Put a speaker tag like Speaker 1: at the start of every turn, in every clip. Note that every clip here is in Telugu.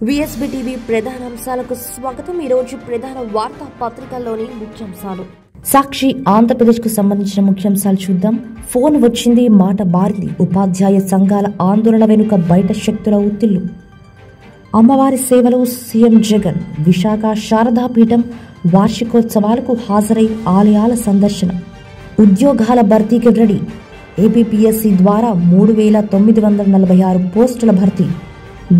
Speaker 1: విఎస్బి టీవీ ప్రధానాంశాలకు స్వాగతం. ఈ రోజు ప్రధాన వార్తా పత్రికల్లోని ముఖ్యాంశాలు. సాక్షి ఆంధ్రప్రదేశ్కు సంబంధించిన ముఖ్యాంశాలు చూద్దాం. ఫోన్ వచ్చింది, మాట బారింది. ఉపాధ్యాయ సంఘాల ఆందోళన వెనుక బయట శక్తుల ఒత్తిళ్లు. అమ్మవారి సేవలు సీఎం జగన్. విశాఖ శారదాపీఠం వార్షికోత్సవాలకు హాజరై ఆలయాల సందర్శన. ఉద్యోగాల భర్తీకి రెడీ. ఏపీపీఎస్సీ ద్వారా 3946 పోస్టుల భర్తీ.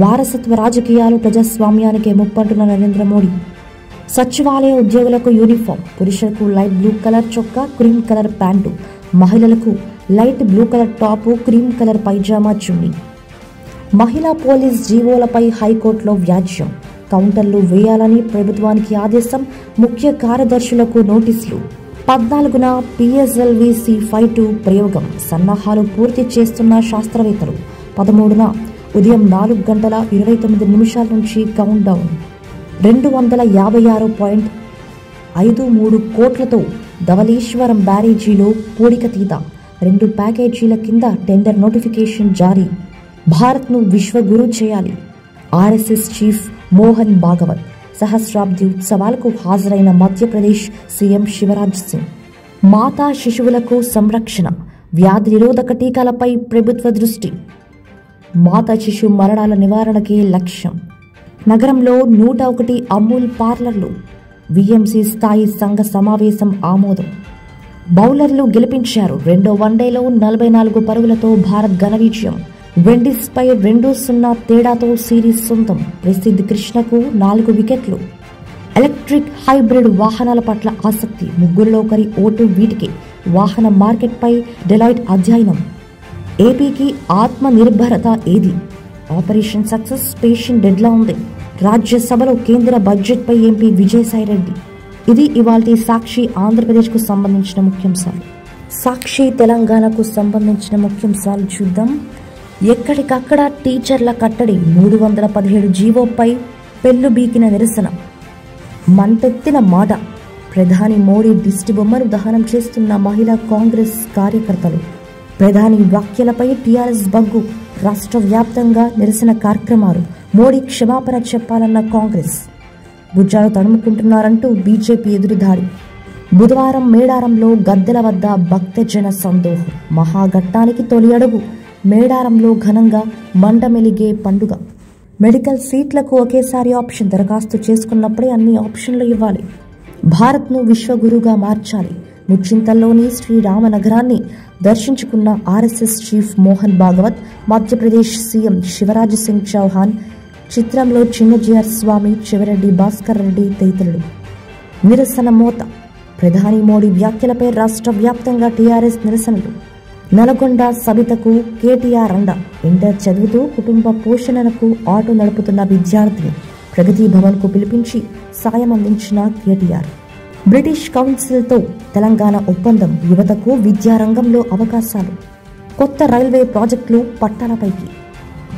Speaker 1: వారసత్వ రాజకీయాలు ప్రజాస్వామ్యానికి ముప్పంటున్న నరేంద్ర మోడీ. సచివాలయ ఉద్యోగులకు యూనిఫామ్. పురుషులకు లైట్ బ్లూ కలర్ చొక్కా, క్రీమ్ కలర్ ప్యాంటు. మహిళలకు light blue colour top, cream colour పైజామా చున్నీ. మహిళా పోలీస్ జీవోలపై హైకోర్టులో వ్యాజ్యం. కౌంటర్లు వేయాలని ప్రభుత్వానికి ఆదేశం. ముఖ్య కార్యదర్శులకు నోటీసులు. 14న PSLV C-52 ప్రయోగం. సన్నాహాలు పూర్తి చేస్తున్న శాస్త్రవేత్తలు. 13న ఉదయం 4:29 నుంచి కౌంట్ డౌన్. 256.53 కోట్లతో ధవళేశ్వరం బ్యారేజీలో పూడికతీత. 2 ప్యాకేజీల కింద టెండర్ నోటిఫికేషన్ జారీ. భారత్ను విశ్వగురు చేయాలి. RSS chief Mohan Bhagwat. సహస్రాబ్ది ఉత్సవాలకు హాజరైన మధ్యప్రదేశ్ సీఎం శివరాజ్ సింగ్. మాతా శిశువులకు సంరక్షణ. వ్యాధి నిరోధక టీకాలపై ప్రభుత్వ దృష్టి. మాతా శిశు మరణాల నివారణకే లక్ష్యం. నగరంలో 101 అమూల్ పార్లర్లు. VMC స్థాయి సంఘ సమావేశం ఆమోదం. బౌలర్లు గెలిపించారు. రెండో వన్డేలో 44 పరుగులతో భారత్ ఘన విజయం. వెండీస్పై 2-0 తేడాతో సిరీస్ సొంతం. ప్రసిద్ధ్ కృష్ణకు 4 వికెట్లు. ఎలక్ట్రిక్ హైబ్రిడ్ వాహనాల పట్ల ఆసక్తి. ముగ్గురులో ఒకరి ఓటు వీటికి. వాహన మార్కెట్పై డెలాయిట్ అధ్యయనం. ఏపీకి ఆత్మ నిర్భరత ఏది? ఆపరేషన్ సక్సెస్ పేషెంట్ డెడ్లా ఉంది. రాజ్యసభలో కేంద్ర బడ్జెట్పై ఎంపీ విజయసాయిరెడ్డి. ఇది ఇవాల్టి సాక్షి ఆంధ్రప్రదేశ్కు సంబంధించిన ముఖ్యాంశాలు. సాక్షి తెలంగాణకు సంబంధించిన ముఖ్యాంశాలు చూద్దాం. ఎక్కడికక్కడ టీచర్ల కట్టడి. 317 జీవోపై పెళ్లు బీకిన నిరసన. మంటెత్తిన మాట. ప్రధాని మోడీ దిష్టి బొమ్మను దహనం చేస్తున్న మహిళా కాంగ్రెస్ కార్యకర్తలు. ప్రధాని వ్యాఖ్యలపై టీఆర్ఎస్ బగ్గు. రాష్ట్ర వ్యాప్తంగా నిరసన కార్యక్రమాలు. మోడీ క్షమాపణ చెప్పాలన్న కాంగ్రెస్. భుజాలు తడుముకుంటున్నారంటూ బీజేపీ ఎదురుదాడి. బుధవారం మేడారంలో గద్దెల వద్ద భక్తజన సందోహం. మహాఘట్టానికి తొలి అడుగు. మేడారంలో ఘనంగా మండమెలిగే పండుగ. మెడికల్ సీట్లకు ఒకేసారి ఆప్షన్. దరఖాస్తు చేసుకున్నప్పుడే అన్ని ఆప్షన్లు ఇవ్వాలి. భారత్ను విశ్వగురుగా మార్చాలి. ముచ్చింతల్లోని శ్రీరామనగరాన్ని దర్శించుకున్న RSS chief Mohan Bhagwat. Madhya Pradesh CM Shivraj Singh Chouhan. చిత్రంలో చిన్నజీఆర్ స్వామి, చెవిరెడ్డి భాస్కర్ రెడ్డి తదితరులు. నిరసన మోత. ప్రధాని మోడీ వ్యాఖ్యలపై రాష్ట్ర వ్యాప్తంగా టీఆర్ఎస్ నిరసనలు. నల్గొండ సబితకు KTR అండ. ఇంటర్ చదువుతూ కుటుంబ పోషణకు ఆటో నడుపుతున్న విద్యార్థిని ప్రగతి భవన్కు పిలిపించి సాయం అందించిన KTR. బ్రిటిష్ కౌన్సిల్తో తెలంగాణ ఒప్పందం. యువతకు విద్యారంగంలో అవకాశాలు. కొత్త రైల్వే ప్రాజెక్టులు పట్టాలపైకి.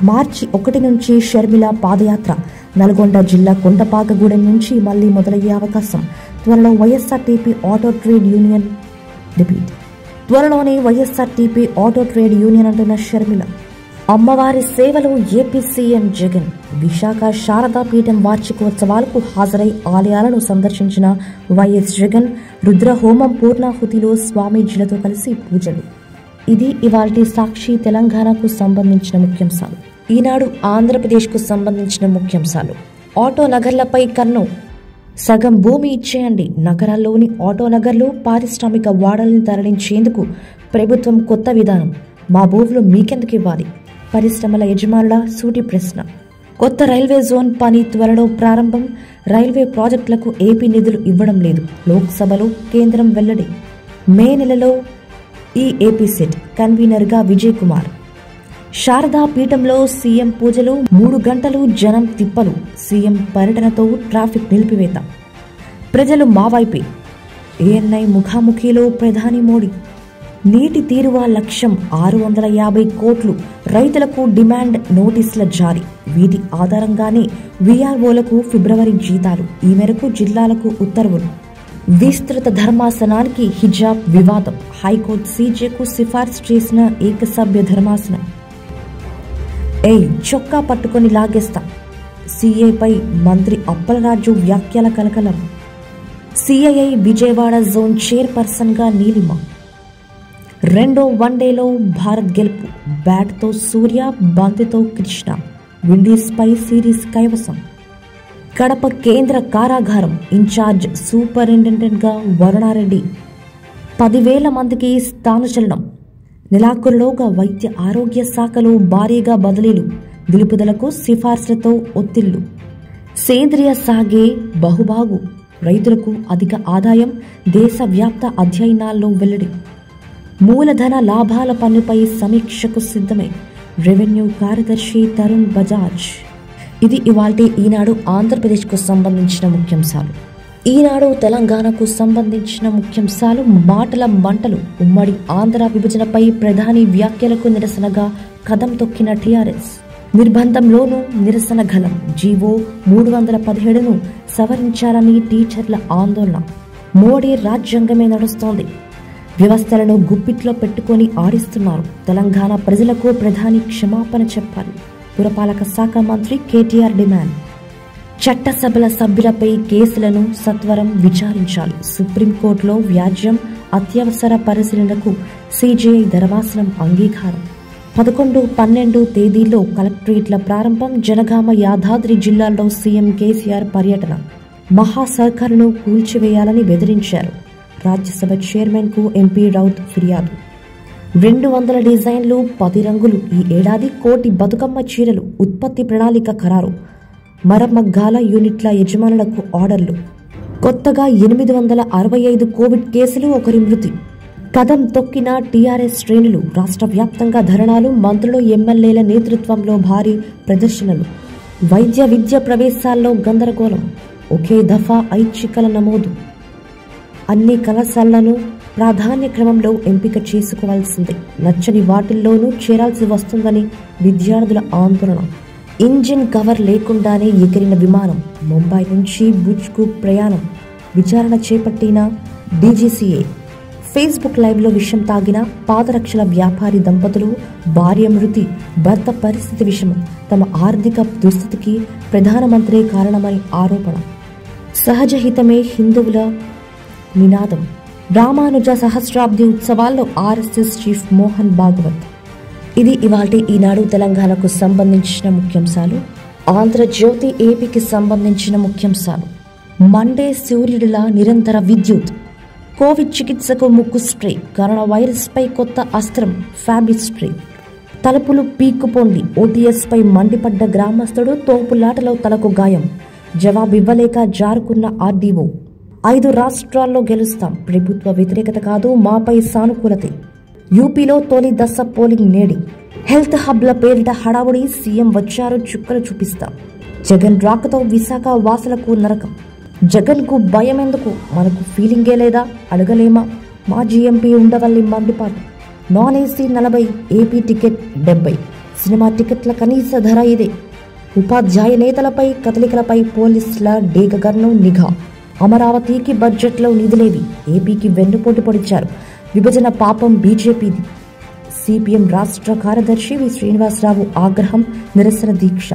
Speaker 1: మార్చి 1 నుంచి షర్మిల పాదయాత్ర. నల్గొండ జిల్లా కొండపాకగూడెం నుంచి మళ్లీ మొదలయ్యే అవకాశం. త్వరలో YSRTP auto trade union repeat. త్వరలోనే వైఎస్ఆర్టీపీ ఆటో ట్రేడ్ యూనియన్ అంటున్న షర్మిల. అమ్మవారి సేవలు ఏపీ సీఎం జగన్. విశాఖ శారదాపీఠం వార్షికోత్సవాలకు హాజరై ఆలయాలను సందర్శించిన వైఎస్ జగన్. రుద్రహోమం పూర్ణాహుతిలో స్వామీజీలతో కలిసి పూజలు. ఇది ఇవాల్టి సాక్షి తెలంగాణకు సంబంధించిన ముఖ్యాంశాలు. ఈనాడు ఆంధ్రప్రదేశ్కు సంబంధించిన ముఖ్యాంశాలు. ఆటో నగర్లపై కన్ను. సగం భూమి ఇచ్చేయండి. నగరాల్లోని ఆటో నగర్లు, పారిశ్రామిక వాడల్ని తరలించేందుకు ప్రభుత్వం కొత్త విధానం. మా భూములు మీకెందుకు ఇవ్వాలి? పరిశ్రమల యజమానుల సూటి ప్రశ్న. కొత్త రైల్వే జోన్ పని త్వరలో ప్రారంభం. రైల్వే ప్రాజెక్టులకు ఏపీ నిధులు ఇవ్వడం లేదు. లోక్సభలో కేంద్రం వెల్లడి. మే నెలలో ఈ ఏపీ సెట్. కన్వీనర్గా విజయ్ కుమార్. శారదా పీఠంలో సీఎం పూజలు. 3 గంటలు జనం తిప్పలు. సీఎం పర్యటనతో ట్రాఫిక్ నిలిపివేత. ప్రజలు మావైపే. ANI ముఖాముఖిలో ప్రధాని మోడీ. నీటి తీరువా లక్ష్యం 650 కోట్లు. రైతులకు డిమాండ్ నోటీసుల జారీ. వీటి ఆధారంగానే VROలకు ఫిబ్రవరి జీతాలు. ఈ మేరకు జిల్లాలకు ఉత్తర్వులు. విస్తృత ధర్మాసనానికి హిజాబ్ వివాదం. హైకోర్టు CJకు సిఫార్సు చేసిన ఏకసభ్య ధర్మాసనం. చొక్కా పట్టుకొని లాగేస్తా. సీఏపై మంత్రి అప్పలరాజు వ్యాఖ్యల కలకలం. సిఐఐ విజయవాడ జోన్ చైర్పర్సన్గా నీలిమ. రెండో వన్డేలో భారత్ గెలుపు. బ్యాట్తో సూర్య, బంతితో కృష్ణ. విండీస్పై సిరీస్ కైవసం. కడప కేంద్ర కారాగారం ఇన్ఛార్జ్ సూపరింటెండెంట్గా వరుణారెడ్డి. 10,000 మందికి స్థానచలనం. నెలాఖరులోగా వైద్య ఆరోగ్య శాఖలో భారీగా బదిలీలు. నిలుపుదలకు సిఫార్సులతో ఒత్తిళ్లు. సేంద్రియ సాగే బహుబాగు. రైతులకు అధిక ఆదాయం. దేశవ్యాప్త అధ్యయనాల్లో వెల్లడి. మూలధన లాభాల పన్నుపై సమీక్షకు సిద్ధమే రెవెన్యూ కార్యదర్శి తరుణ్ బజాజ్. ఇది ఇవాల్టి ఈనాడు ఆంధ్రప్రదేశ్కు సంబంధించిన ముఖ్యాంశాలు. ఈనాడు తెలంగాణకు సంబంధించిన ముఖ్యాంశాలు. మాటల మంటలు. ఉమ్మడి ఆంధ్ర విభజనపై ప్రధాని వ్యాఖ్యలకు నిరసనగా కదం తొక్కిన టీఆర్ఎస్. నిర్బంధంలోనూ నిరసన గలం. జీవో 317ను సవరించాలని టీచర్ల ఆందోళన. మోడీ రాజ్యాంగమే నడుస్తోంది. వ్యవస్థలను గుప్పిట్లో పెట్టుకొని ఆడిస్తున్నారు. తెలంగాణ ప్రజలకు ప్రధాని క్షమాపణ చెప్పాలి. పురపాలక శాఖ మంత్రి కేటీఆర్ డిమాండ్. చట్టసభల సభ్యులపై కేసులను సత్వరం విచారించాలి. సుప్రీంకోర్టులో వ్యాజ్యం. అత్యవసర పరిశీలనకు సిజేఐ ధర్మాసనం అంగీకారం. 11, 12 తేదీల్లో కలెక్టరేట్ల ప్రారంభం. జనగామ, యాదాద్రి జిల్లాల్లో సీఎం కేసీఆర్ పర్యటన. మహాసర్కారును కూల్చివేయాలని బెదిరించారు. రాజ్యసభ చైర్మన్ కు ఎంపీ రౌత్ ఫిర్యాదు. 200 డిజైన్లు, 10 రంగులు. ఈ ఏడాది 1 కోటి బతుకమ్మ చీరలు ఉత్పత్తి ప్రణాళిక ఖరారు. మరమగ్గాల యూనిట్ల యజమానులకు ఆర్డర్లు. కొత్తగా 865 కోవిడ్ కేసులు, 1 మృతి. కదం తొక్కిన టీఆర్ఎస్ శ్రేణులు. రాష్ట్ర వ్యాప్తంగా ధర్నాలు. మంత్రులు, ఎమ్మెల్యేల నేతృత్వంలో భారీ ప్రదర్శనలు. వైద్య విద్య ప్రవేశాల్లో గందరగోళం. ఒకే దఫా ఐచ్ఛికల నమోదు. అన్ని కళాశాలలను ప్రాధాన్య క్రమంలో ఎంపిక చేసుకోవాల్సిందే. నచ్చని వాటిల్లోనూ చేరాల్సి వస్తుందని విద్యార్థుల ఆందోళన. ఇంజిన్ కవర్ లేకుండానే ఎగిరిన విమానం. ముంబై నుంచి భుజ్కు ప్రయాణం. విచారణ చేపట్టిన డీజీసీఏ. ఫేస్బుక్ లైవ్లో విషం తాగిన పాదరక్షల వ్యాపారి దంపతులు. భార్య మృతి, భర్త పరిస్థితి విషమం. తమ ఆర్థిక దుస్థితికి ప్రధానమంత్రే కారణమని ఆరోపణ. సహజహితమే హిందువుల నినాదం. రామానుజ సహస్రాబ్ది ఉత్సవాల్లో ఆర్ఎస్ఎస్ చీఫ్ మోహన్ భాగవత్. ఇది ఇవాల్టి ఈనాడు తెలంగాణకు సంబంధించిన ముఖ్యాంశాలు. ఆంధ్రజ్యోతి ఏపీకి సంబంధించిన ముఖ్యాంశాలు. మండే సూర్యుడిలా నిరంతర విద్యుత్. కోవిడ్ చికిత్సకు ముక్కు స్ప్రే. కరోనా వైరస్ పై కొత్త అస్త్రం ఫ్యాబి స్ప్రే. తలుపులు పీక్కుపోండి. ఓటీఎస్ పై మండిపడ్డ గ్రామస్తుడు. తోపులాటలో తలకు గాయం. జవాబివ్వలేక జారుకున్న ఆర్డీఓ. 5 రాష్ట్రాల్లో గెలుస్తాం. ప్రభుత్వ వ్యతిరేకత కాదు, మాపై సానుకూలతే. యూపీలో తొలి దశ పోలింగ్ నేడి. హెల్త్ హబ్ల పేరిట హడావుడి. సీఎం వచ్చారు, చుక్కలు చూపిస్తాం. జగన్ రాకతో విశాఖ వాసులకు నరకం. జగన్ కు భయం ఎందుకు? మనకు ఫీలింగే లేదా? అడగలేమా? మాజీ ఎంపీ ఉండవల్లి మండిపాటు. Non AC 40, AP ticket 70. Cinema టికెట్ల కనీస ధర ఇదే. ఉపాధ్యాయ నేతలపై కదలికలపై పోలీసుల డేగగన్ను నిఘా. అమరావతికి బడ్జెట్లో నిధులేవి. ఏపీకి వెన్నుపోటు పొడిచారు. విభజన పాపం బీజేపీది. సిపిఎం రాష్ట్ర కార్యదర్శి వి శ్రీనివాసరావు ఆగ్రహం. నిరసన దీక్ష.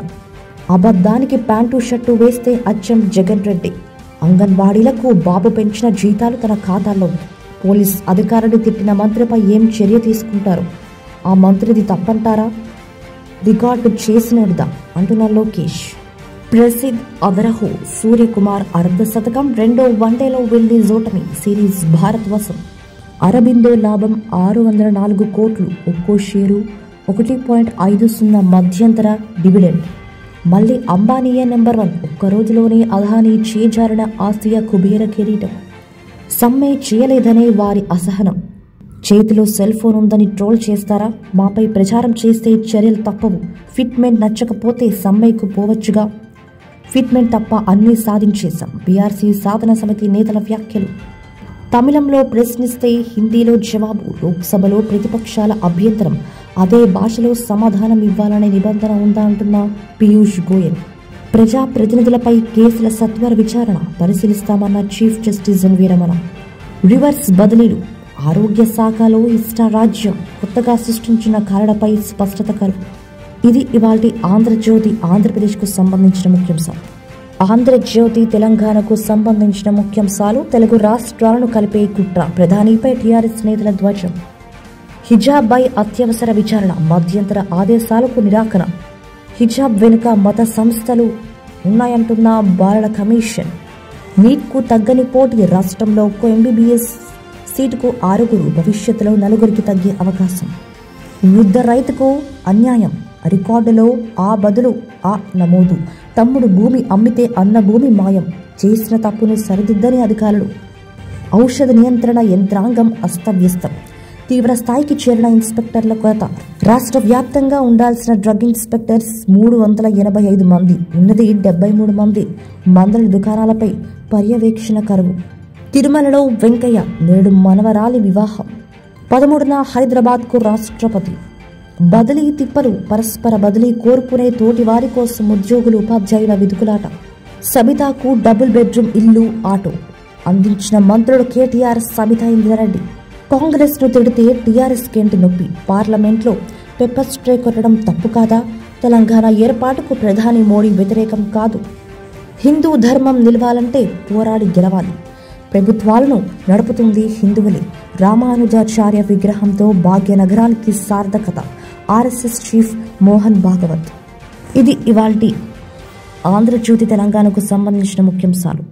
Speaker 1: అబద్ధానికి ప్యాంటు షర్టు వేస్తే అచ్చం జగన్ రెడ్డి. అంగన్వాడీలకు బాబు పెంచిన జీతాలు తన ఖాతాలో. పోలీస్ అధికారులు తిట్టిన మంత్రిపై ఏం చర్య తీసుకుంటారు? ఆ మంత్రిది తప్పంటారా? రికార్డు చేసినోడిదా అంటున్న లోకేష్. ప్రసిద్ అదరహో. సూర్యకుమార్ అర్ధశతకం. రెండో వన్డేలో వెళ్లి జోటమి. సిరీస్ భారత్ వశం. అరబిందో లాభం 604 కోట్లు. ఒక్కో షేరు 1.50 మధ్యంతర డివిడెండ్. మళ్లీ అంబానీయే నెంబర్ 1. ఒక్క రోజులోనే అదానీ చేజారిన ఆసియా కుబేర కిరీటం. సమ్మె చేయలేదనే వారి అసహనం. చేతిలో సెల్ ఫోన్ ఉందని ట్రోల్ చేస్తారా? మాపై ప్రచారం చేస్తే చర్యలు తప్పవు. ఫిట్మెంట్ నచ్చకపోతే సమ్మెకు పోవచ్చుగా. ఫిట్మెంట్ తప్ప అన్నీ సాధించేశాం. బీఆర్సీ సాధన సమితి నేతల వ్యాఖ్యలు. తమిళంలో ప్రశ్నిస్తే హిందీలో జవాబు. లోక్సభలో ప్రతిపక్షాల అభ్యంతరం. అదే భాషలో సమాధానం ఇవ్వాలనే నిబంధన ఉందా అంటున్న పీయూష్ గోయల్. ప్రజా ప్రతినిధులపై కేసుల సత్వర విచారణ పరిశీలిస్తామన్న చీఫ్ జస్టిస్ వీరమణ. రివర్స్ బదిలీలు. ఆరోగ్య శాఖలో ఇష్టారాజ్యం. కొత్తగా సృష్టించిన కారణపై స్పష్టత కరువు. ఇది ఇవాల్టి ఆంధ్రజ్యోతి ఆంధ్రప్రదేశ్కు సంబంధించిన ముఖ్యాంశాలు. ఆంధ్రజ్యోతి తెలంగాణకు సంబంధించిన ముఖ్యాంశాలు. తెలుగు రాష్ట్రాలను కలిపే కుట్ర, ప్రధానిపై టీఆర్ఎస్ నేతల ధ్వజం. హిజాబ్పై అత్యవసర విచారణ, మధ్యంతర ఆదేశాలకు నిరాకరణ. హిజాబ్ వెనుక మత సంస్థలు ఉన్నాయంటున్న బాలల కమిషన్. నీట్కు తగ్గని పోటీ, రాష్ట్రంలో ఒక్కో ఎంబీబీఎస్ సీటుకు 6, భవిష్యత్తులో 4కి తగ్గే అవకాశం. వృద్ధ రైతుకు అన్యాయం, రికార్డులో ఆ బదులు ఆ నమోదు. తమ్ముడు భూమి అమ్మితే అన్న భూమి మాయం, చేసిన తప్పును సరిదిద్దని అధికారులు. ఔషధ నియంత్రణ యంత్రాంగం అస్తవ్యస్తం, తీవ్ర స్థాయికి చేరిన ఇన్స్పెక్టర్ల కొరత. రాష్ట్ర వ్యాప్తంగా ఉండాల్సిన డ్రగ్ ఇన్స్పెక్టర్స్ 385 మంది, ఉన్నది 73 మంది. మందుల దుకాణాలపై పర్యవేక్షణ కరువు. తిరుమలలో వెంకయ్య, నేడు మనవరాలి వివాహం. 13న హైదరాబాద్కు రాష్ట్రపతి. బదిలీ తిప్పలు, పరస్పర బదిలీ కోరుకునే తోటి వారి కోసం ఉద్యోగులు ఉపాధ్యాయుల విదుకులాట. సబితాకు డబుల్ బెడ్రూమ్ ఇల్లు, ఆటో అందించిన మంత్రులు కేటీఆర్, సబితా ఇంద్రారెడ్డి. కాంగ్రెస్ ను తిడితే టీఆర్ఎస్ కేంటి నొప్పి, పార్లమెంట్లో పెప్పర్ స్ప్రే కొట్టడం తప్పు కాదా? తెలంగాణ ఏర్పాటుకు ప్రధాని మోడీ వ్యతిరేకం కాదు. హిందూ ధర్మం నిలవాలంటే పోరాడి గెలవాలి. ప్రభుత్వాలను నడుపుతుంది హిందువులే. రామానుజాచార్య విగ్రహంతో భాగ్యనగరానికి సార్థకత. RSS chief Mohan Bhagwat. ఇది ఇవాల్టి ఆంధ్రజ్యోతి తెలంగాణకు సంబంధించిన ముఖ్యాంశాలు.